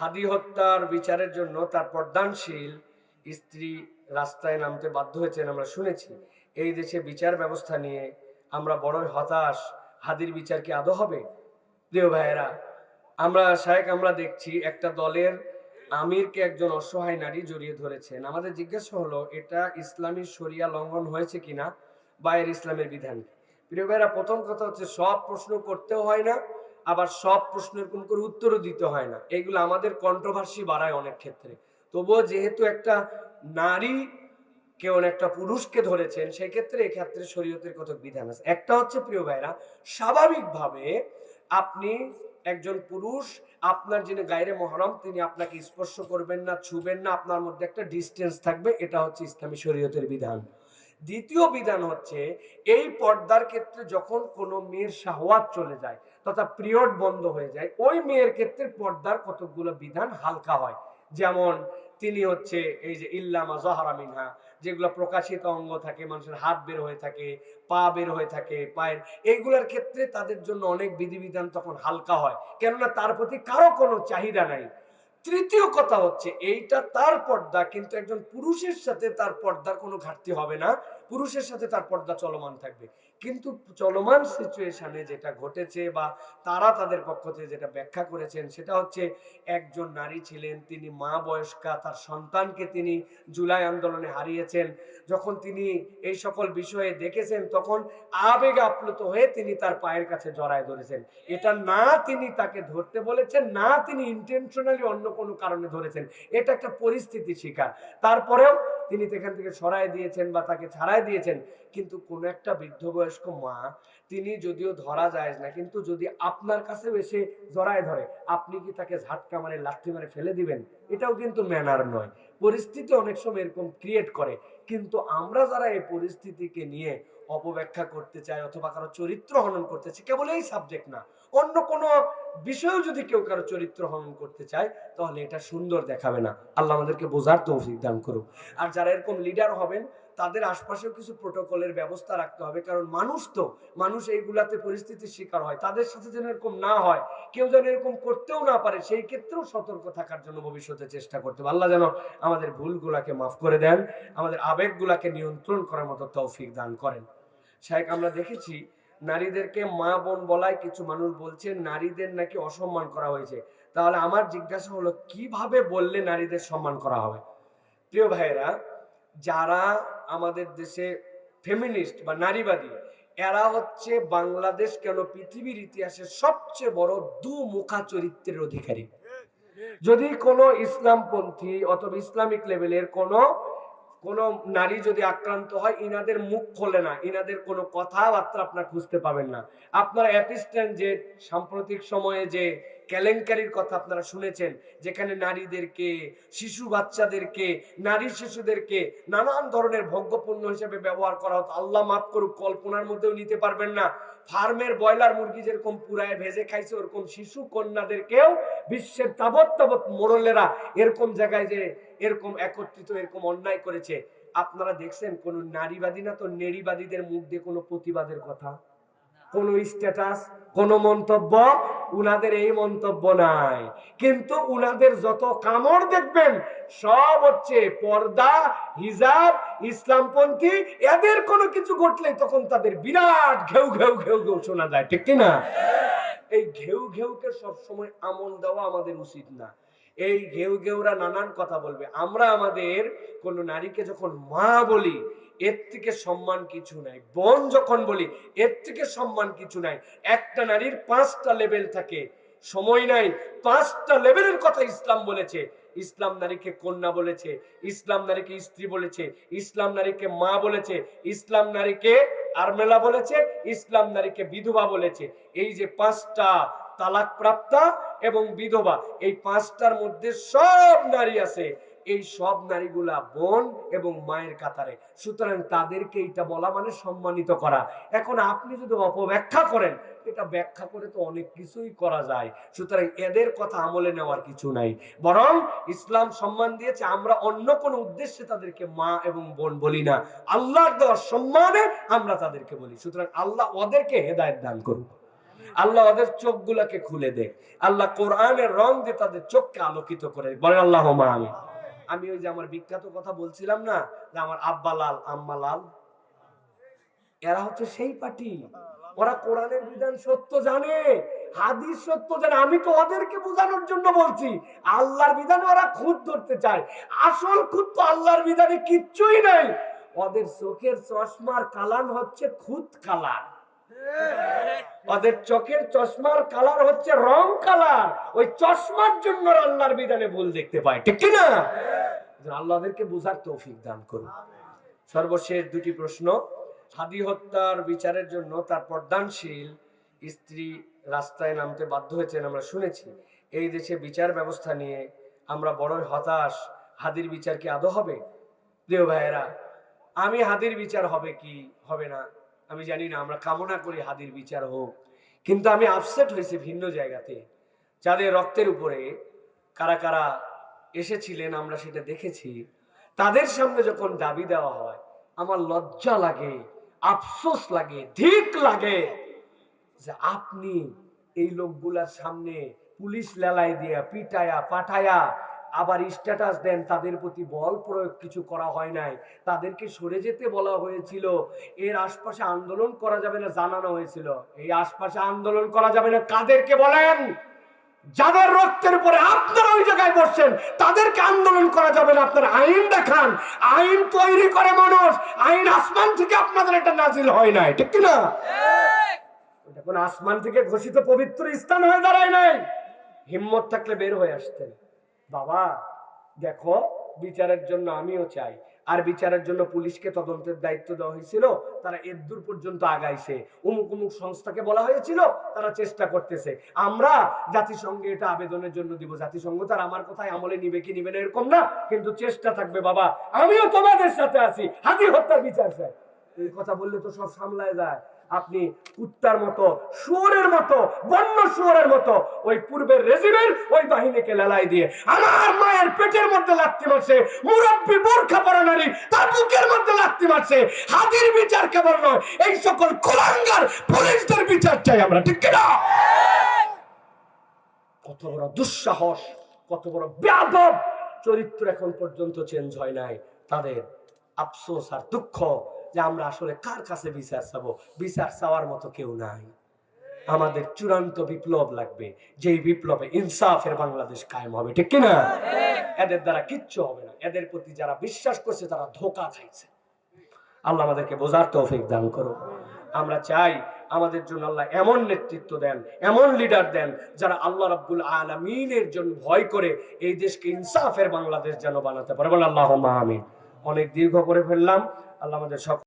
হাদি হত্যার বিচারের জন্য তার পর্দানশীল স্ত্রী রাস্তায় নামতে বাধ্য হয়েছেন আমরা শুনেছি। এই দেশে বিচার ব্যবস্থা নিয়ে আমরা বড়ই হতাশ। হাদির বিচার কি আদৌ হবে? প্রিয় ভাইয়েরা, আমরা দেখছি একটা দলের আমিরকে একজন অসহায় নারী জড়িয়ে ধরেছেন। আমাদের জিজ্ঞাসা হলো, এটা ইসলামী শরিয়া লঙ্ঘন হয়েছে কিনা বা এর ইসলামের বিধান কি? প্রিয় ভাইয়েরা, প্রথম কথা হচ্ছে সব প্রশ্ন করতেও হয় না, আবার সব প্রশ্নের কোন করে উত্তরও দিতে হয় না। এইগুলো আমাদের কন্ট্রোভার্সি বাড়ায় অনেক ক্ষেত্রে। তবুও যেহেতু একটা নারী কেউ একটা পুরুষকে ধরেছেন, সেই ক্ষেত্রে এক্ষেত্রে শরীয়তের কত বিধান আছে। একটা হচ্ছে, প্রিয় ভাইরা, স্বাভাবিকভাবে আপনি একজন পুরুষ, আপনার যিনি গায়রে মুহররম, তিনি আপনাকে স্পর্শ করবেন না, ছুবেন না, আপনার মধ্যে একটা ডিস্টেন্স থাকবে। এটা হচ্ছে ইসলামী শরীয়তের বিধান। দ্বিতীয় বিধান হচ্ছে, এই পর্দার ক্ষেত্রে যখন কোনো মেয়ের শাহওয়াত চলে যায় তথা পিরিয়ড বন্ধ হয়ে যায়, ওই মেয়ের ক্ষেত্রে পর্দার কতগুলো বিধান হালকা হয়। যেমন তিনি হচ্ছে এই যে ইল্লামা যাহারা মিনহা, যেগুলো প্রকাশিত অঙ্গ থাকে, মানুষের হাত বের হয়ে থাকে, পা বের হয়ে থাকে, পায়ের, এইগুলোর ক্ষেত্রে তাদের জন্য অনেক বিধিবিধান তখন হালকা হয়, কেননা তার প্রতি কারো কোনো চাহিদা নাই। তৃতীয় কথা হচ্ছে, এইটা তার পর্দা, কিন্তু একজন পুরুষের সাথে তার পর্দার কোনো ঘাটতি হবে না, পুরুষের সাথে তার পর্দা চলমান থাকবে। কিন্তু চলমান সিচুয়েশনে যেটা ঘটেছে বা তারা তাদের পক্ষ থেকে যেটা ব্যাখ্যা করেছেন, সেটা হচ্ছে একজন নারী ছিলেন, তিনি মা বয়স্কা, তার সন্তানকে তিনি জুলাই আন্দোলনে হারিয়েছেন। যখন তিনি এই সকল বিষয়ে দেখেছেন, তখন আবেগে আপ্লুত হয়ে তিনি তার পায়ের কাছে জড়ায় ধরেছেন। এটা না তিনি তাকে ধরতে বলেছেন, না তিনি ইন্টেনশনালি অন্য কোনো কারণে ধরেছেন, এটা একটা পরিস্থিতি শিকার। তারপরেও তিনি এখান থেকে সরায় দিয়েছেন বা তাকে ছাড়াই দিয়েছেন। কিন্তু কোন একটা বৃদ্ধ বয়স্ক মা, তিনি যদিও ধরা যায় না, কিন্তু যদি আপনার কাছে এসে জড়ায় ধরে, আপনি কি তাকে ঝাটকা মারে লাথি মারে ফেলে দিবেন? এটাও কিন্তু ম্যানার নয়। পরিস্থিতি অনেক সময় এরকম ক্রিয়েট করে, কিন্তু আমরা যারা এই পরিস্থিতিকে নিয়ে অপব্যাখ্যা করতে চাই অথবা কারো চরিত্র হনন করতে চাই, কেবল এই সাবজেক্ট না, অন্য কোনো বিষয়েও যদি কেউ কারো চরিত্র হনন করতে চায়, তাহলে এটা সুন্দর দেখাবে না। আল্লাহ আমাদেরকে বোঝার তৌফিক দান করুক। আর যারা এরকম লিডার হবেন, তাদের আশপাশেও কিছু প্রোটোকলের ব্যবস্থা রাখতে হবে, কারণ মানুষ এইগুলাতে পরিস্থিতির শিকার হয়, তাদের সাথে যেন এরকম না হয়, কেউ যেন এরকম করতেও না পারে, সেই ক্ষেত্রেও সতর্ক থাকার জন্য ভবিষ্যতে চেষ্টা করতে হবে। আল্লাহ যেন আমাদের ভুলগুলাকে মাফ করে দেন, আমাদের আবেগগুলাকে নিয়ন্ত্রণ করার মতো তৌফিক দান করেন। শাইখ, আমরা দেখেছি নারীদেরকে মা বোন বলায় কিছু মানুষ বলছেন নারীদের নাকি অসম্মান করা হয়েছে। তাহলে আমার জিজ্ঞাসা হলো, কিভাবে বললে নারীদের সম্মান করা হবে? প্রিয় ভাইয়েরা, যারা আমাদের দেশে ফেমিনিস্ট বা নারীবাদী, এরা হচ্ছে বাংলাদেশ কেন পৃথিবীর ইতিহাসে সবচেয়ে বড় দুমুখা চরিত্রের অধিকারী। যদি কোনো ইসলামপন্থী অথবা ইসলামিক লেভেলের কোনো কোনো নারী যদি আক্রান্ত হয়, ইনাদের মুখ খোলে না, ইনাদের কোনো কথাবার্তা আপনার খুঁজতে পাবেন না। আপনারা অ্যাপিস্ট্যান্ট যে সাম্প্রতিক সময়ে যে কেলেঙ্কারির কথা আপনারা শুনেছেন, যেখানে নারীদেরকে, শিশু বাচ্চাদেরকে, নারী শিশুদেরকে নানান ধরনের ভোগ্যপণ্য হিসেবে ব্যবহার করা হতো, আল্লাহ মাফ করুক, কল্পনার মধ্যেও নিতে পারবেন না। ফার্মের ব্রয়লার মুরগি যেরকম পুরায় ভেজে খাইছে, ওরকম শিশু কন্যাদেরকেও বিশ্বের তাবৎ তাবৎ মোড়লেরা এরকম জায়গায় যে এরকম একত্রিত এরকম অন্যায় করেছে। আপনারা দেখছেন কোন নারীবাদী না তো নেড়িবাদীদের মুখ দিয়ে কোনো প্রতিবাদের কথা, কোন স্ট্যাটাস, কোন মন্তব্য? উনাদের এই মন্তব্য নাই, কিন্তু উনাদের যত কামড় দেখবেন সব হচ্ছে পর্দা, হিজাব, ইসলামপন্থী। এদের কোনো কিছু ঘটলে তখন তাদের বিরাট ঘেউ ঘেউ ঘেউ ঘেউ শোনা যায়, ঠিক কিনা? এই ঘেউ ঘেউকে সবসময় আমল দেওয়া আমাদের উচিত না। এই ঘেউ ঘেউরা নানান কথা বলবে, আমরা আমাদের কোন নারীকে যখন মা বলি, এর থেকে সম্মান কিছু নাই। বোন যখন বলি, এর থেকে সম্মান কিছু নাই। একটা নারীর 5টা লেভেল থাকে, সময় নাই, 5টা লেভেলের কথা ইসলাম বলেছে। ইসলাম নারীকে কন্যা বলেছে, ইসলাম নারীকে স্ত্রী বলেছে, ইসলাম নারীকে মা বলেছে, ইসলাম নারীকে আরমেলা বলেছে, ইসলাম নারীকে বিধবা বলেছে। এই যে 5টা, তালাক প্রাপ্তা এবং বিধবা, এই 5টার মধ্যে সব নারী আছে। এই সব নারীগুলা বোন এবং মায়ের কাতারে, সুতরাং তাদেরকে এটা বলা মানে সম্মানিত করা। এখন আপনি যদি অপব্যাখ্যা করেন, এটা ব্যাখ্যা করে তো অনেক কিছুই করা যায়, সুতরাং এদের কথা আমলে নেওয়ার কিছু নাই। বরং ইসলাম সম্মান দিয়েছে, আমরা অন্য কোনো উদ্দেশ্যে তাদেরকে মা এবং বোন বলি না, আল্লাহর দেওয়ার সম্মানে আমরা তাদেরকে বলি। সুতরাং আল্লাহ ওদেরকে হেদায়েত দান করুন। আল্লাহ ওদের চোখগুলোকে খুলে দে, আল্লাহ কোরআনের রং দিয়ে তাদের চোখকে আলোকিত করে। বলেন আল্লাহুম্মা আমিন। আমি ওই যে আমার বিখ্যাত কথা বলছিলাম না, যে আমার আব্বা লাল আম্মা লাল, এরা হচ্ছে সেই পার্টি। ওরা কোরআনের বিধান সত্য জানে, হাদিস সত্য জানে। আমি তো ওদেরকে বোঝানোর জন্য বলছি, আল্লাহর বিধান ওরা খুদ ধরতে চায়। আসল খুদ তো আল্লাহর বিধানে কিচ্ছুই নাই। ওদের চোখের চশমার কালার হচ্ছে খুদ কালার, ওদের চোখের চশমার কালার হচ্ছে রং কালার। ওই চশমার জন্য আল্লাহর বিধানে ভুল দেখতে পায়, ঠিক কি না? আল্লাহ ওদেরকে বুঝার তৌফিক দান করুন। সর্বশেষ দুটি প্রশ্ন। হাদি হত্যার বিচারের জন্য তার পর্দানশীল স্ত্রী রাস্তায় নামতে বাধ্য হয়েছেন আমরা শুনেছি। এই দেশে বিচার ব্যবস্থা নিয়ে আমরা বড়ই হতাশ। হাদির বিচার কি আদৌ হবে? প্রিয় ভাইয়েরা, আমি হাদির বিচার হবে কি হবে না আমি জানি না, আমরা কামনা করি হাদির বিচার হোক, কিন্তু আমি আপসেট হয়েছি ভিন্ন জায়গাতে। যাদের রক্তের উপরে কারা কারা এসেছিলেন আমরা সেটা দেখেছি, তাদের সামনে যখন দাবি দেওয়া হয় আমার লজ্জা লাগে, আফসোস লাগে, ঠিক লাগে যে আপনি এই লোকগুলার সামনে পুলিশ লেলাই দিয়া পিটায়া পাঠায়া আবার স্ট্যাটাস দেন, তাদের প্রতি বল প্রয়োগ কিছু করা হয় নাই, তাদেরকে সরে যেতে বলা হয়েছিল, এর আশপাশে আন্দোলন করা যাবে না জানানো হয়েছিল। এই আশপাশে আন্দোলন করা যাবে না কাদেরকে বলেন? যাদের রক্তের উপরে আপনারা ওই জায়গায় বসছেন তাদেরকে আন্দোলন করা যাবে না। আপনারা আইন দেখান, আইন তৈরি করে মানুষ, আইন আসমান থেকে আপনাদের এটা নাজিল হয় নাই, ঠিক কিনা? ওটা কোন আসমান থেকে ঘোষিত পবিত্র স্থান হয়ে দাঁড়ায় নাই। হিম্মত থাকলে বের হয়ে আসতেন। বাবা দেখো, বিচারের জন্য আমিও চাই, আর বিচারের জন্য পুলিশকে তদন্তের দায়িত্ব দেওয়া হয়েছিল, তারা এদূর পর্যন্ত আগাইছে। অমুক অমুক সংস্থাকে বলা হয়েছিল, তারা চেষ্টা করতেছে। আমরা জাতিসংঘে এটা আবেদনের জন্য দিব, জাতিসংঘ তার আমার কথায় আমলে নিবে কি নিবে না এরকম না, কিন্তু চেষ্টা থাকবে। বাবা আমিও তোমাদের সাথে আছি, হাদি হত্যার বিচার চাই। এই কথা বললে তো সব সামলায় যায়। আপনি কুত্তার মতো, শুয়োরের মতো, বন্য শুয়োরের মতো ওই পূর্বের রেজিমের ওই বাহিনীকে লেলাই দিয়ে আমার মায়ের পেটের মধ্যে লাথি মারছে, মুরব্বী বোরখা পরা নারী তার বুকের মধ্যে লাথি মারছে। হাদির বিচার কেবল নয়, এই সকল কুলাঙ্গার পুলিশদের বিচার চাই আমরা, ঠিক কিনা? কত বড় দুঃসাহস, কত বড় বেয়াদব! চরিত্র এখন পর্যন্ত চেঞ্জ হয় নাই তাদের। আফসোস আর দুঃখ যে আমরা আসলে কার কাছে বিচার চাবো? বিচার চাওয়ার মতো কেউ নাই। আমাদের চূড়ান্ত বিপ্লব লাগবে, যেই বিপ্লবে ইনসাফের বাংলাদেশ কায়েম হবে, ঠিক কিনা? এদের দ্বারা কিচ্ছু হবে না। এদের প্রতি যারা বিশ্বাস করছে তারা ধোঁকা খাইছে। আল্লাহ আমাদেরকে বোঝার তৌফিক দান করুন। আমরা চাই আমাদের জন্য আল্লাহ এমন নেতৃত্ব দেন, এমন লিডার দেন যারা আল্লাহ রাব্বুল আলামিনের জন্য ভয় করে এই দেশকে ইনসাফের বাংলাদেশ যেন বানাতে পারে। বলেন আল্লাহুম্মা আমিন। অনেক দীর্ঘ করে ফেললাম। আল্লাহ আমাদের সব